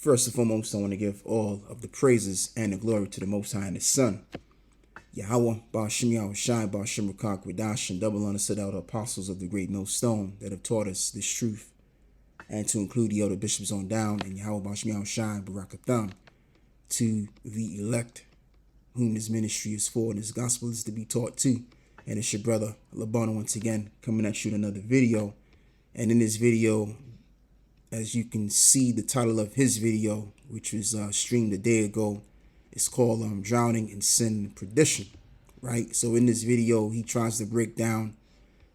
First and foremost, I want to give all of the praises and the glory to the Most High and His Son, Yahweh, Ba'ashim Yahushai, Ba'ashim Rakak, Radash, and double honor to the elder apostles of the great millstone that have taught us this truth, and to include the elder bishops on down, and Yahweh, Ba'ashim Yahushai, Barakatham, to the elect, whom this ministry is for, and this gospel is to be taught to. And it's your brother, Labana, once again, coming at you with another video. And in this video, as you can see, the title of his video, which was streamed a day ago, is called Drowning in Sin and Perdition, right? So in this video, he tries to break down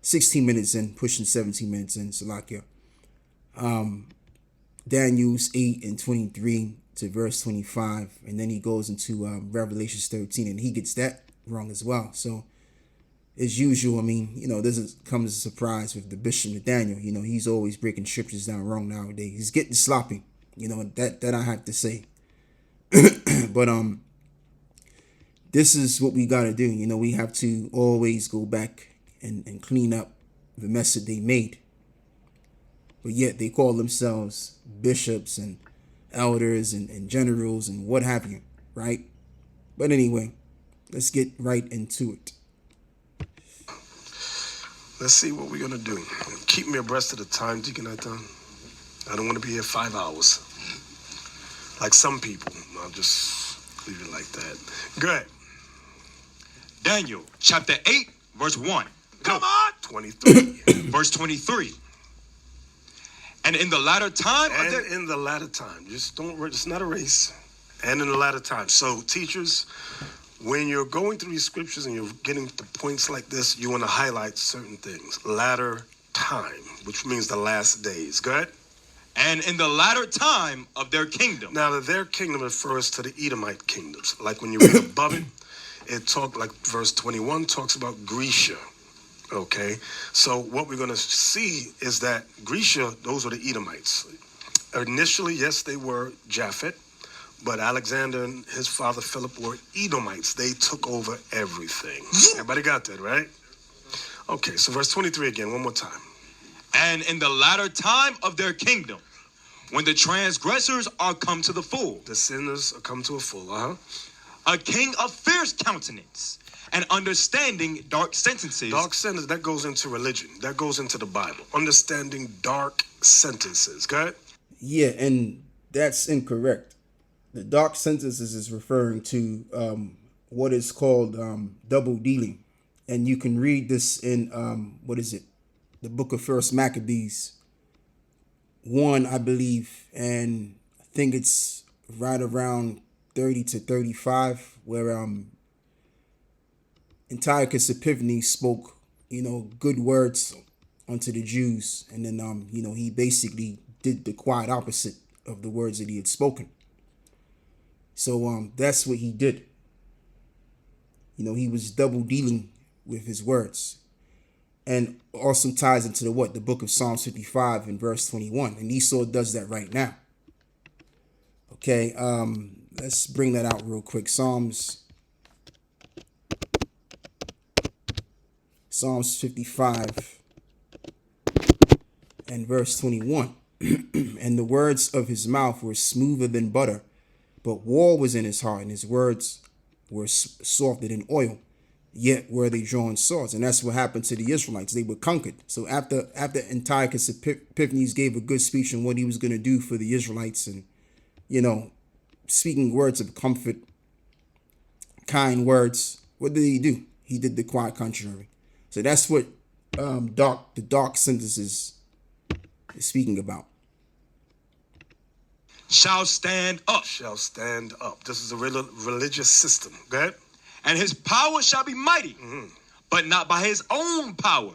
16 minutes in, pushing 17 minutes in, Salakia. Daniel's 8:23 to verse 25, and then he goes into Revelations 13, and he gets that wrong as well. So as usual, I mean, this comes as a surprise with the Bishop Nathaniel. He's always breaking scriptures down wrong nowadays. He's getting sloppy, that I have to say. But this is what we got to do. We have to always go back and clean up the mess that they made. But yet they call themselves bishops and elders and generals and what have you, right? But anyway, let's get right into it. Let's see what we're going to do. Keep me abreast of the time, Deacon Nathan. I don't want to be here 5 hours. Like some people. I'll just leave it like that. Go ahead. Daniel, chapter 8, verse 1. Come on! 23. Verse 23. And in the latter time... in the latter time. It's not a race. And in the latter time. So, teachers, when you're going through these scriptures and you're getting to points like this, you want to highlight certain things. Latter time, which means the last days. Go ahead. And in the latter time of their kingdom. Now, their kingdom refers to the Edomite kingdoms. Like when you read above it, like verse 21 talks about Grecia. Okay, so what we're going to see is that Grecia, those are the Edomites. Initially, yes, they were Japhet, but Alexander and his father Philip were Edomites. They took over everything. Everybody got that, right? Okay, so verse 23 again, one more time. And in the latter time of their kingdom, when the transgressors are come to the full. The sinners are come to a full, A king of fierce countenance, and understanding dark sentences. Dark sentences, that goes into religion. That goes into the Bible. Understanding dark sentences. Go ahead. Yeah, and that's incorrect. The dark sentences is referring to what is called double dealing. And you can read this in, the book of First Maccabees 1, I believe. And I think it's right around 30 to 35, where Antiochus Epiphanes spoke, good words unto the Jews. And then, he basically did the quite opposite of the words that he had spoken. So that's what he did. He was double dealing with his words. And also ties into the book of Psalms 55 and verse 21. And Esau does that right now. Okay, let's bring that out real quick. Psalms 55 and verse 21. And the words of his mouth were smoother than butter, but war was in his heart, and his words were softer than oil. Yet were they drawing swords. And that's what happened to the Israelites. They were conquered. So after Antiochus Epiphanes gave a good speech on what he was going to do for the Israelites, and speaking words of comfort, kind words, what did he do? He did the quite contrary. So that's what the dark sentences is speaking about. Shall stand up. Shall stand up. This is a religious system. Go ahead. And his power shall be mighty, but not by his own power.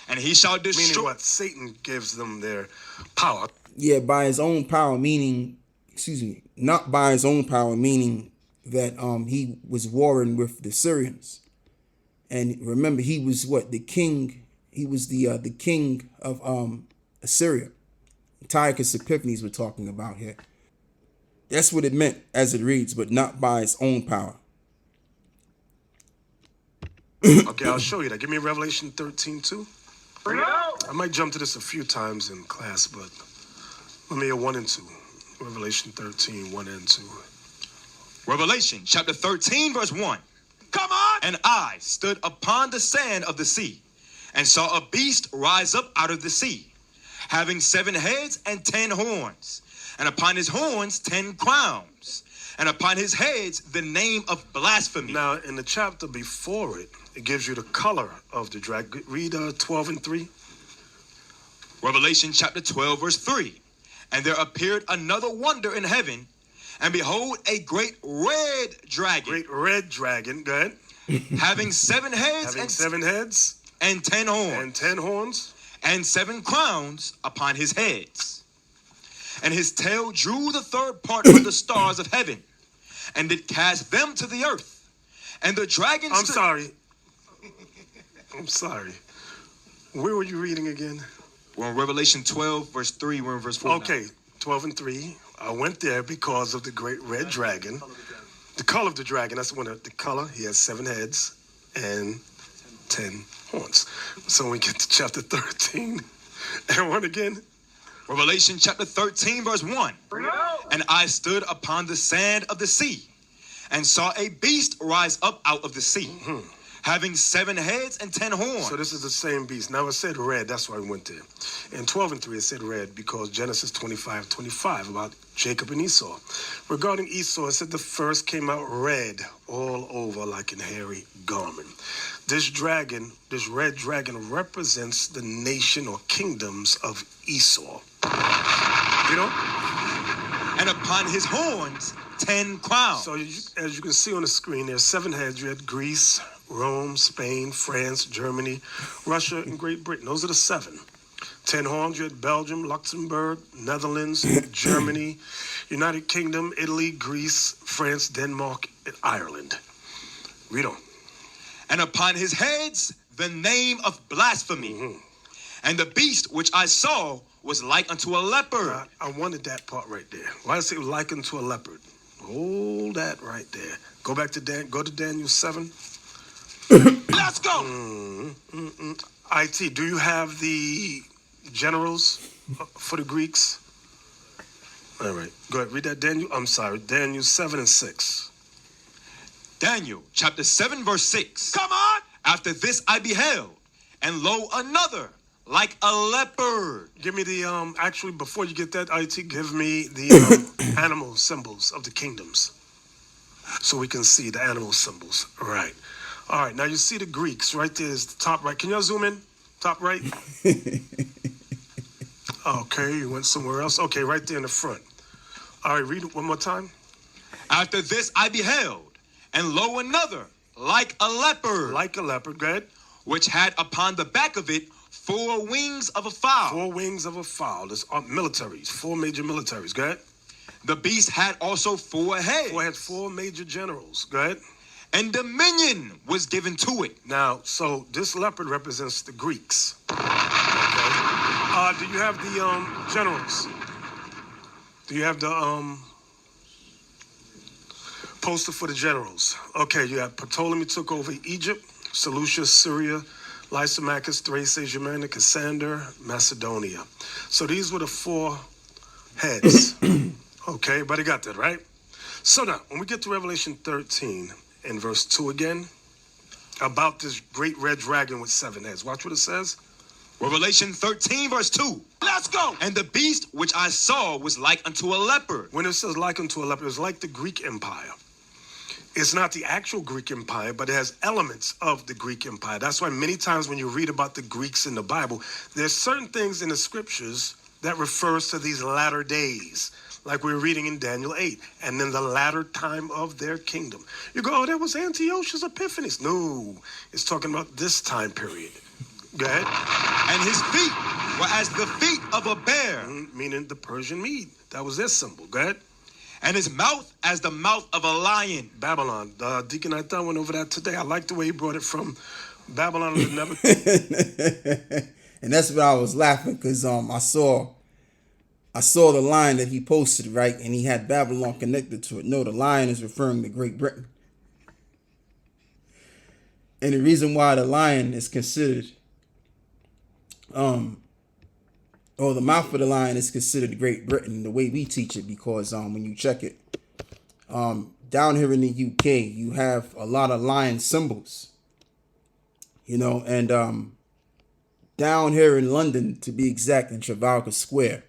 And he shall destroy. Meaning what? Satan gives them their power. Yeah, by his own power, meaning, not by his own power, meaning that he was warring with the Syrians. And remember, he was the king. He was the king of Assyria. Antiochus Epiphanes we're talking about here. That's what it meant as it reads, but not by his own power. Okay, I'll show you that. Give me Revelation 13:2. I might jump to this a few times in class, but let me hear 1 and 2. Revelation 13, 1 and 2. Revelation chapter 13, verse 1. Come on! And I stood upon the sand of the sea, and saw a beast rise up out of the sea, having 7 heads and 10 horns, and upon his horns 10 crowns, and upon his heads the name of blasphemy. Now, in the chapter before it, it gives you the color of the dragon. Read 12 and 3. Revelation chapter 12, verse 3. And there appeared another wonder in heaven, and behold, a great red dragon. Great red dragon, go ahead. Having 7 heads Having and 7 heads and 10 horns. and 10 horns. And 7 crowns upon his heads. And his tail drew the third part of the stars of heaven, and did cast them to the earth. And the dragon I'm sorry. Where were you reading again? We're in Revelation 12, verse 3. We're in verse 4. Okay, 12 and 3. I went there because of the great red dragon. The color of the dragon, that's one of the color. He has 7 heads and 10 horns. So when we get to chapter 13, and one again. Revelation chapter 13, verse 1. And I stood upon the sand of the sea, and saw a beast rise up out of the sea, having 7 heads and 10 horns. So this is the same beast. Now it said red, that's why we went there. In 12 and 3 it said red because Genesis 25 about Jacob and Esau. Regarding Esau, it said the first came out red all over like an hairy garment. This red dragon represents the nation or kingdoms of Esau. You know? And upon his horns 10 crowns. So as you can see on the screen, there's 7 heads. You had Greece, Rome, Spain, France, Germany, Russia, and Great Britain. Those are the 7. 10 horns, you had Belgium, Luxembourg, Netherlands, Germany, United Kingdom, Italy, Greece, France, Denmark, and Ireland. Read on. And upon his heads the name of blasphemy. And the beast which I saw was like unto a leopard. I wanted that part right there. Why does it say like unto a leopard? Hold that right there. Go back to go to Daniel 7. Let's go. IT, do you have the generals for the Greeks? All right. Go ahead. Read that, Daniel. I'm sorry. Daniel 7 and 6. Daniel chapter 7, verse 6. Come on. After this I beheld, and lo, another like a leopard. Give me the, actually, before you get that, IT, give me the animal symbols of the kingdoms. So we can see the animal symbols. All right. All right. Now you see the Greeks right there is the top right. Can y'all zoom in? Top right. Okay. You went somewhere else. Okay. Right there in the front. All right. Read it one more time. After this I beheld, and lo, another like a leopard. Like a leopard. Go ahead. Which had upon the back of it 4 wings of a fowl. 4 wings of a fowl. There's militaries. 4 major militaries. Go ahead. The beast had also 4 heads. Had 4 major generals. Go ahead. And dominion was given to it. Now, so this leopard represents the Greeks. Okay. Do you have the generals? Do you have the poster for the generals? Okay, you have Ptolemy took over Egypt, Seleucus, Syria, Lysimachus, Thrace, Asia Minor, Cassander, Macedonia. So these were the 4 heads. Okay, everybody got that, right? So now, when we get to Revelation 13 and verse 2 again, about this great red dragon with 7 heads. Watch what it says. Revelation 13, verse 2. Let's go. And the beast which I saw was like unto a leopard. When it says like unto a leopard, it's like the Greek Empire. It's not the actual Greek Empire, but it has elements of the Greek Empire. That's why many times when you read about the Greeks in the Bible, there's certain things in the scriptures that refers to these latter days, like we're reading in Daniel 8, and then the latter time of their kingdom. You go, oh, that was Antiochus Epiphanes. No, it's talking about this time period. Go ahead. And his feet were as the feet of a bear. Meaning the Persian Mede. That was their symbol. Go ahead. And his mouth as the mouth of a lion. Babylon. Deacon Nathaniel went over that today. I like the way he brought it from Babylon to Nebuchadnezzar. And that's what I was laughing because I saw the line that he posted, right? And he had Babylon connected to it. No, the lion is referring to Great Britain. And the reason why the lion is considered or the mouth of the lion is considered Great Britain the way we teach it, because when you check it, down here in the UK, you have a lot of lion symbols, and down here in London, to be exact, in Trafalgar Square,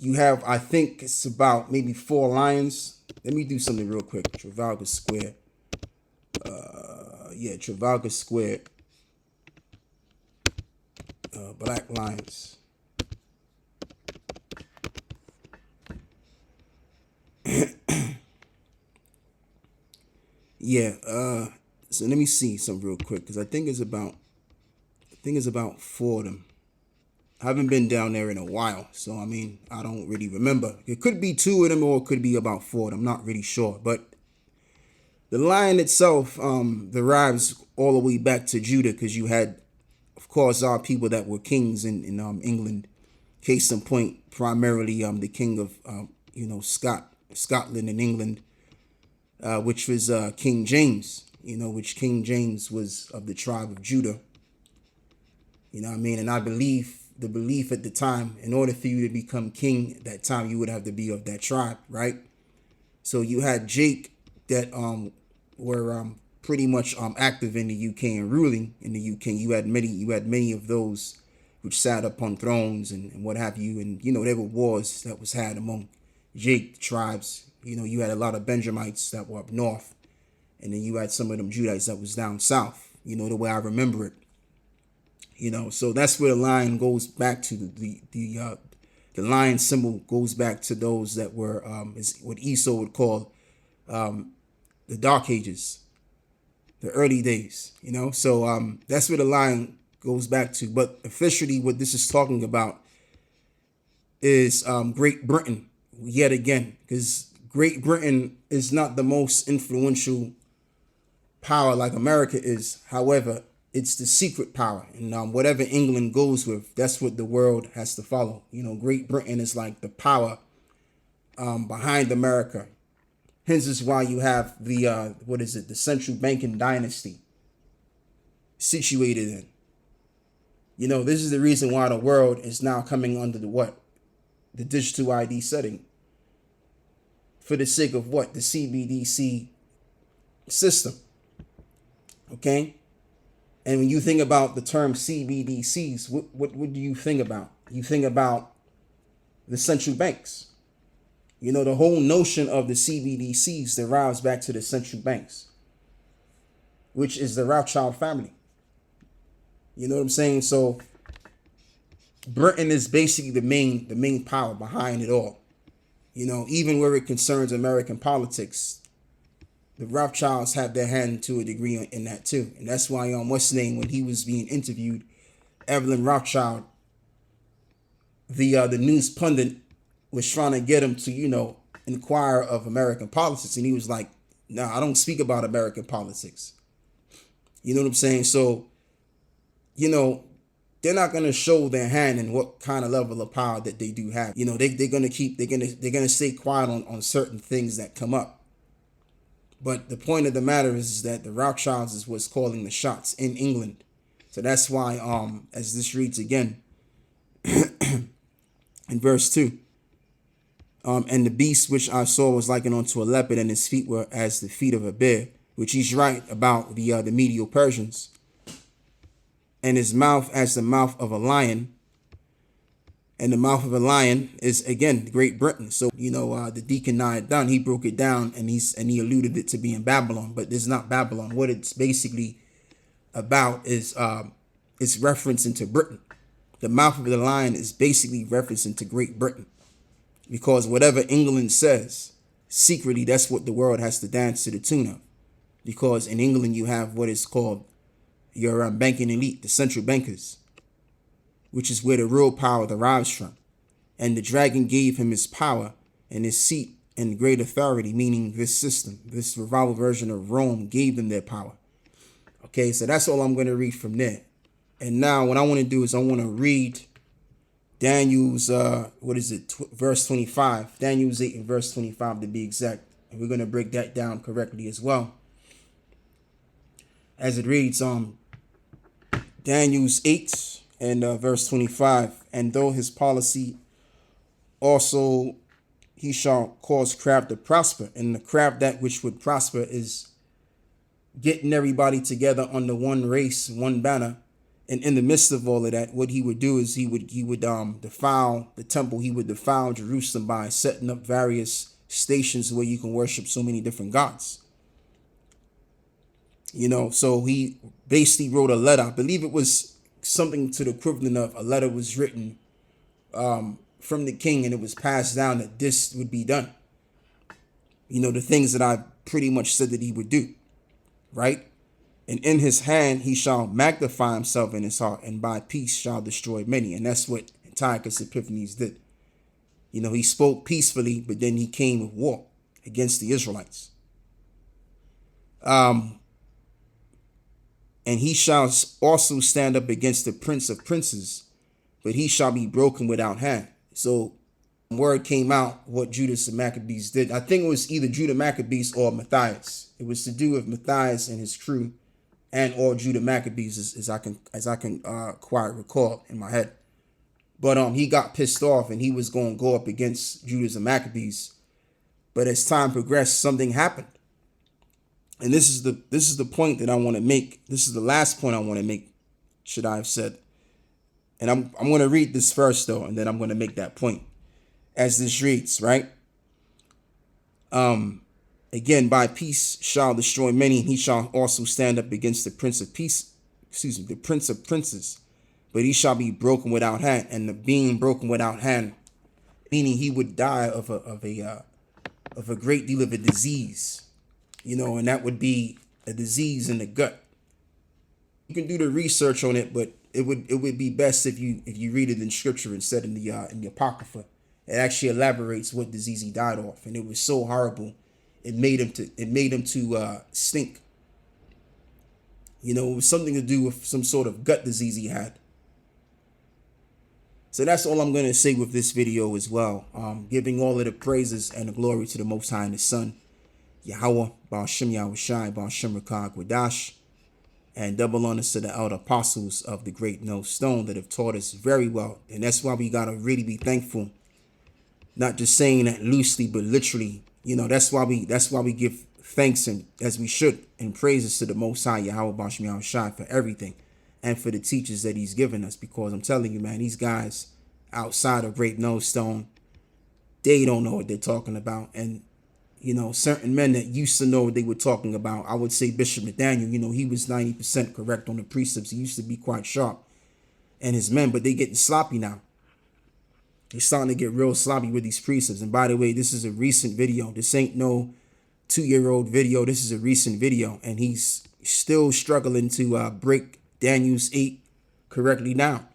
you have, I think it's about maybe 4 lions. Let me do something real quick. Trafalgar Square. Yeah, Trafalgar Square. Black lions. Yeah. So let me see something real quick, because I think it's about 4 of them. I haven't been down there in a while, so I mean, I don't really remember. It could be 2 of them, or it could be about 4 of them. I'm not really sure. But the lion itself derives all the way back to Judah, because you had, of course, our people that were kings in England. Case in point, primarily the king of Scotland and England, which was King James. Which King James was of the tribe of Judah. You know what I mean? And I believe the belief at the time, in order for you to become king at that time, you would have to be of that tribe, right? So you had Jake that were pretty much active in the UK and ruling in the UK. You had many of those which sat upon thrones and what have you. And there were wars that was had among Jake tribes. You had a lot of Benjamites that were up north, and then you had some of them Judites that was down south. The way I remember it. So that's where the lion goes back to. The lion symbol goes back to those that were is what Esau would call the Dark Ages, the early days. So that's where the lion goes back to. But officially, what this is talking about is Great Britain yet again, because Great Britain is not the most influential power like America is. However, it's the secret power, and whatever England goes with, that's what the world has to follow. Great Britain is like the power behind America. Hence is why you have the the central banking dynasty situated in. This is the reason why the world is now coming under the digital ID setting, for the sake of the CBDC system. Okay. And when you think about the term CBDCs, what do you think about? You think about the central banks. The whole notion of the CBDCs derives back to the central banks, which is the Rothschild family. You know what I'm saying? So Britain is basically the main power behind it all. Even where it concerns American politics, the Rothschilds have their hand to a degree in that too. And that's why what's his name, when he was being interviewed, Evelyn Rothschild, the news pundit, was trying to get him to inquire of American politics, and he was like, "No, I don't speak about American politics." You know what I'm saying? So they're not gonna show their hand in what kind of level of power that they do have. They're gonna stay quiet on certain things that come up. But the point of the matter is that the Rothschilds is what's calling the shots in England. So that's why, as this reads again, in verse 2, and the beast which I saw was likened unto a leopard, and his feet were as the feet of a bear, which he's right about the Medo-Persians, and his mouth as the mouth of a lion. And the mouth of a lion is, again, Great Britain. So, the deacon Naya down, he broke it down, and he alluded it to being Babylon, but it's not Babylon. What it's basically about is it's referencing to Britain. The mouth of the lion is basically referencing to Great Britain, because whatever England says, secretly, that's what the world has to dance to the tune of. Because in England, you have what is called your banking elite, the central bankers, which is where the real power derives from. And the dragon gave him his power and his seat and great authority, meaning this system, this revival version of Rome gave them their power. Okay, so that's all I'm going to read from there. And now what I want to do is I want to read Daniel's, verse 25. Daniel's 8 and verse 25 to be exact. And we're going to break that down correctly as well. As it reads, Daniel's 8 and verse 25, And though his policy also he shall cause craft to prosper. And the craft that which would prosper is getting everybody together under one race, one banner. And in the midst of all of that, what he would do is he would defile the temple. He would defile Jerusalem by setting up various stations where you can worship so many different gods. So he basically wrote a letter. I believe it was something to the equivalent of a letter was written from the king, and it was passed down that this would be done. The things that I pretty much said that he would do, right? And in his hand he shall magnify himself in his heart, and by peace shall destroy many. And that's what Antiochus Epiphanes did. He spoke peacefully, but then he came with war against the Israelites. And he shall also stand up against the prince of princes, but he shall be broken without hand. So word came out what Judas and Maccabees did. I think it was either Judah Maccabees or Matthias. It was to do with Matthias and his crew, and or Judah Maccabees, as I can quite recall in my head. But he got pissed off and he was going to go up against Judas and Maccabees. But as time progressed, something happened. And this is the point that I want to make. This is the last point I want to make, should I have said. And I'm going to read this first, though, and then I'm going to make that point. As this reads, right? Again, by peace shall destroy many, and he shall also stand up against the prince of peace, the prince of princes, but he shall be broken without hand. And the being broken without hand, meaning he would die of a great deal of a disease, and that would be a disease in the gut. You can do the research on it, but it would be best if you read it in scripture instead in the Apocrypha. It actually elaborates what disease he died off, and it was so horrible, it made him to stink. It was something to do with some sort of gut disease he had. So that's all I'm going to say with this video as well. Giving all of the praises and the glory to the Most High and His Son, Yahweh, Ba'ashem Yahushai, Ba'ashem Rakah Gwadash, and double honors to the elder apostles of the great no stone that have taught us very well. And that's why we got to really be thankful. Not just saying that loosely, but literally. That's why we give thanks, and as we should, and praises to the Most High, Yahweh Ba'ashem Yahushai, for everything. And for the teachers that he's given us, because I'm telling you, man, these guys outside of Great No Stone, they don't know what they're talking about. And, certain men that used to know what they were talking about, I would say Bishop Nathaniel, he was 90% correct on the precepts. He used to be quite sharp. And his men, but they getting sloppy now. They're starting to get real sloppy with these precepts. And by the way, this is a recent video. This ain't no 2-year-old video. This is a recent video. And he's still struggling to break Daniel's 8 correctly now.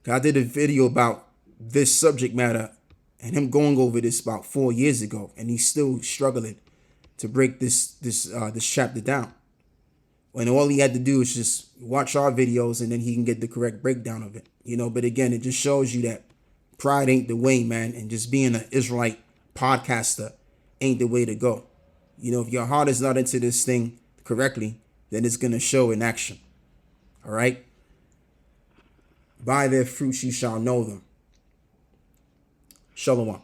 I did a video about this subject matter and him going over this about 4 years ago, and he's still struggling to break this chapter down. When all he had to do is just watch our videos, and then he can get the correct breakdown of it. But again, it just shows you that pride ain't the way, man, and just being an Israelite podcaster ain't the way to go. If your heart is not into this thing correctly, then it's going to show in action. All right? By their fruits you shall know them. Shalom.